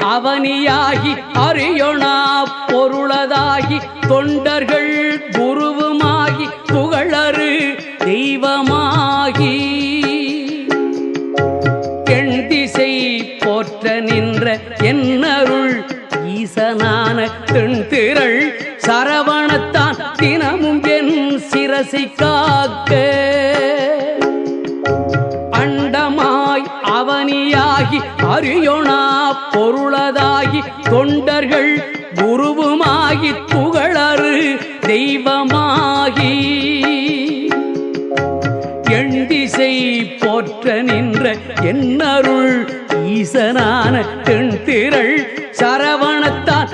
அவனியாகி அறியொணா பொருளதாகி தொண்டர்கள் குருவுமாகி புகழறு தெய்வமாகி எண் திசை போற்ற நின்ற என்னருள் ஈசனான தென்திரள் சரவணத்தான் தினமும் என் சிரசை காக்க அண்டமாய் அவனியாகி அறியொணா பொருளதாகி தொண்டர்கள் குருவுமாகி புகழறு தெய்வமாகி எண் திசை போற்ற நின்ற என்னருள் ஈசனான தென்திரள் சரவணத்தான்